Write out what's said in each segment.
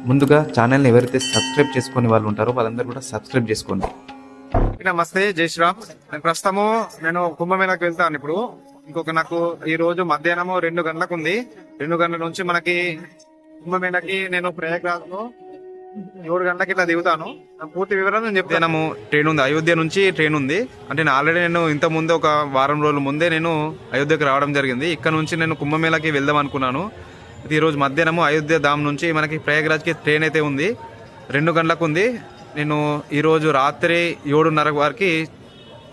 ముందుగా ఛానల్ని ఎవరైతే సబ్స్క్రైబ్ చేసుకునే వాళ్ళు ఉంటారో వాళ్ళందరూ కూడా సబ్స్క్రైబ్ చేసుకోండి. నమస్తే, జై శ్రీరామ్. నేను కుంభమేళాకి వెళ్తాను. ఇప్పుడు నాకు ఈ రోజు మధ్యాహ్నం 2 గంటలకు ఉంది. 2 గంటల నుంచి మనకి కుంభమేళాకి నేను ప్రయాగ్రాజ్ లో 7 గంటలకి ఇట్లా దిగుతాను. పూర్తి వివరాలు నేను చెప్తాను. ట్రైన్ ఉంది, అయోధ్య నుంచి ట్రైన్ ఉంది. అంటే ఆల్రెడీ నేను ఇంత ముందే ఒక వారం రోజుల ముందే నేను అయోధ్యకి రావడం జరిగింది. ఇక్కడ నుంచి నేను కుంభమేళాకి వెళ్దాం అనుకున్నాను. ఈ రోజు మధ్యాహ్నం అయోధ్య ధామ్ నుంచి మనకి ప్రయాగ్రాజ్కి ట్రైన్ అయితే ఉంది. 2 గంటలకు ఉంది. నేను ఈరోజు రాత్రి 7:30 వరకు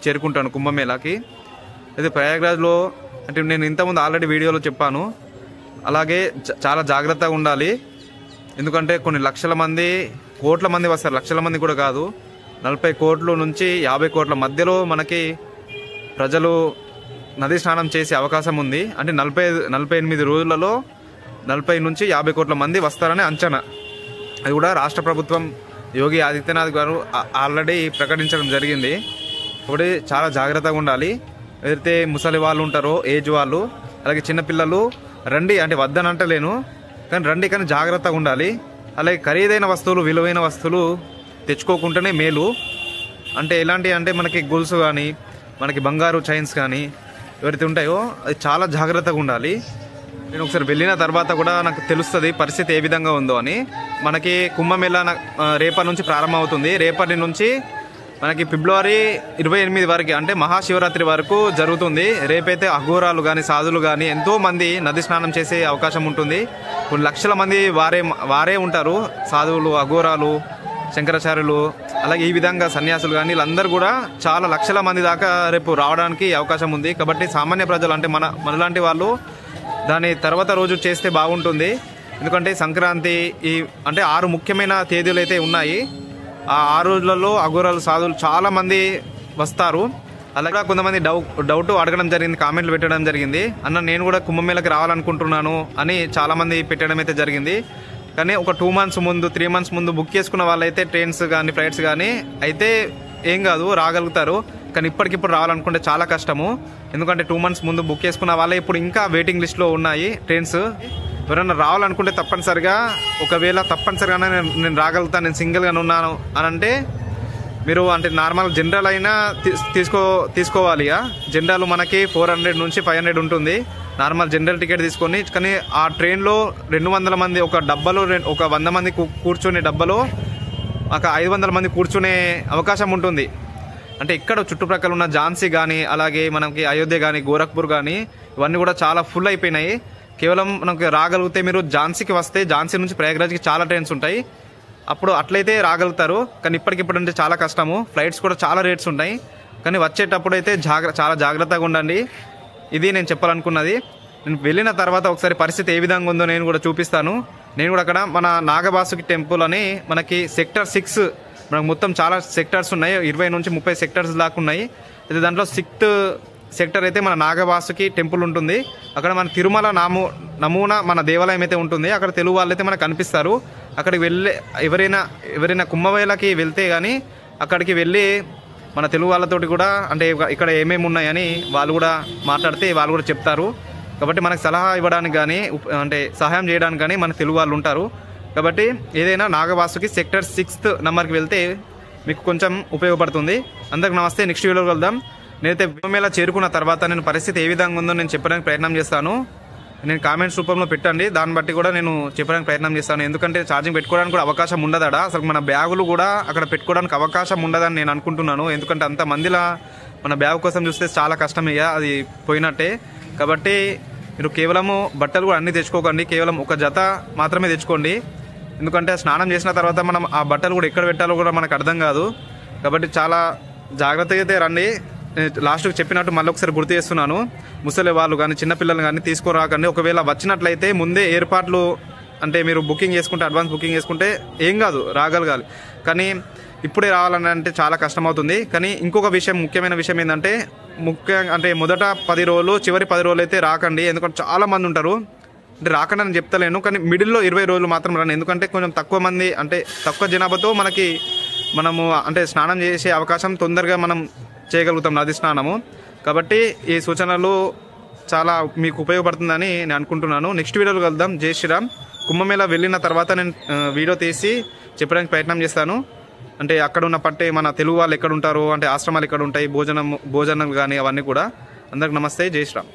చేరుకుంటాను కుంభమేళాకి. అయితే ప్రయాగ్రాజ్లో అంటే నేను ఇంతకుముందు ఆల్రెడీ వీడియోలో చెప్పాను. అలాగే చాలా జాగ్రత్తగా ఉండాలి. ఎందుకంటే కొన్ని లక్షల మంది, కోట్ల మంది వస్తారు. లక్షల మంది కూడా కాదు, 40 కోట్ల నుంచి 50 కోట్ల మధ్యలో మనకి ప్రజలు నది స్నానం చేసే అవకాశం ఉంది. అంటే 48 రోజులలో 40 నుంచి 50 కోట్ల మంది వస్తారని అంచనా. అది కూడా రాష్ట్ర ప్రభుత్వం యోగి ఆదిత్యనాథ్ గారు ఆల్రెడీ ప్రకటించడం జరిగింది. కాబట్టి చాలా జాగ్రత్తగా ఉండాలి. ఏదైతే ముసలి వాళ్ళు ఉంటారో, ఏజ్ వాళ్ళు, అలాగే చిన్నపిల్లలు రండి, అంటే వద్దని అంటలేను, కానీ రండి, కానీ జాగ్రత్తగా ఉండాలి. అలాగే ఖరీదైన వస్తువులు, విలువైన వస్తువులు తెచ్చుకోకుండానే మేలు. అంటే ఎలాంటి అంటే మనకి గొలుసు కానీ, మనకి బంగారు చైన్స్ కానీ ఎవరైతే ఉంటాయో అది చాలా జాగ్రత్తగా ఉండాలి. నేను ఒకసారి వెళ్ళిన తర్వాత కూడా నాకు తెలుస్తుంది పరిస్థితి ఏ విధంగా ఉందో అని. మనకి కుంభమేళా రేపటి నుంచి ప్రారంభం అవుతుంది. రేపటి నుంచి మనకి ఫిబ్రవరి 28 వరకు, అంటే మహాశివరాత్రి వరకు జరుగుతుంది. రేపైతే అఘోరాలు కానీ, సాధులు కానీ ఎంతో మంది నది స్నానం చేసే అవకాశం ఉంటుంది. కొన్ని లక్షల మంది వారే ఉంటారు, సాధువులు, అఘోరాలు, శంకరాచార్యులు, అలాగే ఈ విధంగా సన్యాసులు కానీ, వీళ్ళందరూ కూడా చాలా లక్షల మంది దాకా రేపు రావడానికి అవకాశం ఉంది. కాబట్టి సామాన్య ప్రజలు, అంటే మనలాంటి వాళ్ళు దాని తర్వాత రోజు చేస్తే బాగుంటుంది. ఎందుకంటే సంక్రాంతి, అంటే 6 ముఖ్యమైన తేదీలు అయితే ఉన్నాయి. ఆ 6 రోజులలో అఘోరాలు, సాధువులు చాలా మంది వస్తారు. అలాగే కొంతమంది డౌట్ అడగడం జరిగింది, కామెంట్లు పెట్టడం జరిగింది. అన్న నేను కూడా కుంభమేళాకి రావాలనుకుంటున్నాను అని చాలా మంది పెట్టడం అయితే జరిగింది. కానీ ఒక 2 మంత్స్ ముందు, 3 మంత్స్ ముందు బుక్ చేసుకున్న వాళ్ళైతే ట్రైన్స్ కానీ, ఫ్లైట్స్ కానీ అయితే ఏం కాదు, రాగలుగుతారు. కానీ ఇప్పటికిప్పుడు రావాలనుకుంటే చాలా కష్టము. ఎందుకంటే 2 మంత్స్ ముందు బుక్ చేసుకున్న వాళ్ళే ఇప్పుడు ఇంకా వెయిటింగ్ లిస్ట్లో ఉన్నాయి ట్రైన్స్. ఎవరైనా రావాలనుకుంటే తప్పనిసరిగా, ఒకవేళ తప్పనిసరిగానే నేను రాగలుగుతాను, నేను సింగిల్గా ఉన్నాను అని అంటే మీరు, అంటే నార్మల్ జనరల్ అయినా తీసుకోవాలి. జనరల్ మనకి 400 నుంచి 500 ఉంటుంది. నార్మల్ జనరల్ టికెట్ తీసుకొని, కానీ ఆ ట్రైన్లో 200 మంది ఒక డబ్బాలో, ఒక 100 మంది కూర్చునే డబ్బాలో ఒక 500 మంది కూర్చునే అవకాశం ఉంటుంది. అంటే ఇక్కడ చుట్టుప్రక్కల ఉన్న ఝాన్సీ కానీ, అలాగే మనకి అయోధ్య కానీ, గోరఖ్పూర్ కానీ, ఇవన్నీ కూడా చాలా ఫుల్ అయిపోయినాయి. కేవలం మనకి రాగలిగితే మీరు ఝాన్సీకి వస్తే, ఝాన్సీ నుంచి ప్రయాగ్రాజ్కి చాలా ట్రైన్స్ ఉంటాయి, అప్పుడు అట్లయితే రాగలుగుతారు. కానీ ఇప్పటికిప్పుడు అంటే చాలా కష్టము. ఫ్లైట్స్ కూడా చాలా రేట్స్ ఉంటాయి. కానీ వచ్చేటప్పుడు అయితే చాలా జాగ్రత్తగా ఉండండి. ఇది నేను చెప్పాలనుకున్నది. నేను వెళ్ళిన తర్వాత ఒకసారి పరిస్థితి ఏ విధంగా ఉందో నేను కూడా చూపిస్తాను. నేను కూడా అక్కడ మన నాగవాసుకి టెంపుల్ అని మనకి సెక్టర్ 6, మనకు మొత్తం చాలా సెక్టర్స్ ఉన్నాయి, 20 నుంచి 30 సెక్టర్స్ దాకా ఉన్నాయి. అయితే దాంట్లో 6th సెక్టర్ అయితే మన నాగవాసుకి టెంపుల్ ఉంటుంది. అక్కడ మన తిరుమల నమూనా మన దేవాలయం అయితే ఉంటుంది. అక్కడ తెలుగు వాళ్ళు అయితే మనకు కనిపిస్తారు. అక్కడికి వెళ్ళే ఎవరైనా కుంభమేళాకి వెళ్తే కానీ అక్కడికి వెళ్ళి మన తెలుగు వాళ్ళతోటి కూడా, అంటే ఇక్కడ ఏమేమి ఉన్నాయని వాళ్ళు కూడా మాట్లాడితే వాళ్ళు కూడా చెప్తారు. కాబట్టి మనకు సలహా ఇవ్వడానికి కానీ, అంటే సహాయం చేయడానికి కానీ మన తెలుగు వాళ్ళు ఉంటారు. కాబట్టి ఏదైనా నాగవాసుకి సెక్టర్ 6th నెంబర్కి వెళ్తే మీకు కొంచెం ఉపయోగపడుతుంది. అందరికి నమస్తే, నెక్స్ట్ వీడియోకి వెళ్దాం. నేనైతే కుంభమేళా చేరుకున్న తర్వాత నేను పరిస్థితి ఏ విధంగా ఉందో నేను చెప్పడానికి ప్రయత్నం చేస్తాను. నేను కామెంట్స్ రూపంలో పెట్టండి, దాన్ని బట్టి కూడా నేను చెప్పడానికి ప్రయత్నం చేస్తాను. ఎందుకంటే ఛార్జింగ్ పెట్టుకోవడానికి కూడా అవకాశం ఉండదడా, అసలు మన బ్యాగులు కూడా అక్కడ పెట్టుకోవడానికి అవకాశం ఉండదని నేను అనుకుంటున్నాను. ఎందుకంటే అంత మందిలా మన బ్యాగ్ కోసం చూస్తే చాలా కష్టమయ్యా, అది పోయినట్టే. కాబట్టి మీరు కేవలము బట్టలు కూడా అన్నీ తెచ్చుకోకండి, కేవలం ఒక జత మాత్రమే తెచ్చుకోండి. ఎందుకంటే స్నానం చేసిన తర్వాత మనం ఆ బట్టలు కూడా ఎక్కడ పెట్టాలో కూడా మనకు అర్థం కాదు. కాబట్టి చాలా జాగ్రత్తగా అయితే రండి. లాస్ట్కి చెప్పినట్టు మళ్ళీ ఒకసారి గుర్తు చేస్తున్నాను, ముసలి వాళ్ళు కానీ, చిన్నపిల్లలు కానీ తీసుకురాకండి. ఒకవేళ వచ్చినట్లయితే ముందే ఏర్పాట్లు, అంటే మీరు బుకింగ్ చేసుకుంటే, అడ్వాన్స్ బుకింగ్ చేసుకుంటే ఏం కాదు, రాగలగాలి. కానీ ఇప్పుడే రావాలని అంటే చాలా కష్టమవుతుంది. కానీ ఇంకొక విషయం, ముఖ్యమైన విషయం ఏంటంటే, అంటే మొదట 10 రోజులు, చివరి 10 రోజులు అయితే రాకండి. ఎందుకంటే చాలా మంది ఉంటారు. అంటే రాకండి అని చెప్తలేను, కానీ మిడిల్లో 20 రోజులు మాత్రం రండి. ఎందుకంటే కొంచెం తక్కువ మంది, అంటే తక్కువ జనాభాతో మనము అంటే స్నానం చేసే అవకాశం తొందరగా మనం చేయగలుగుతాం, నది స్నానము. కాబట్టి ఈ సూచనలు చాలా మీకు ఉపయోగపడుతుందని నేను అనుకుంటున్నాను. నెక్స్ట్ వీడియోలో కలుద్దాం. జై శ్రీరామ్. కుంభమేళ వెళ్ళిన తర్వాత నేను వీడియో తీసి చెప్పడానికి ప్రయత్నం చేస్తాను. అంటే అక్కడ ఉన్న పట్టే మన తెలుగు వాళ్ళు ఎక్కడ ఉంటారు, అంటే ఆశ్రమాలు ఎక్కడ ఉంటాయి, భోజనం కానీ అవన్నీ కూడా. అందరికి నమస్తే, జై శ్రీరామ్.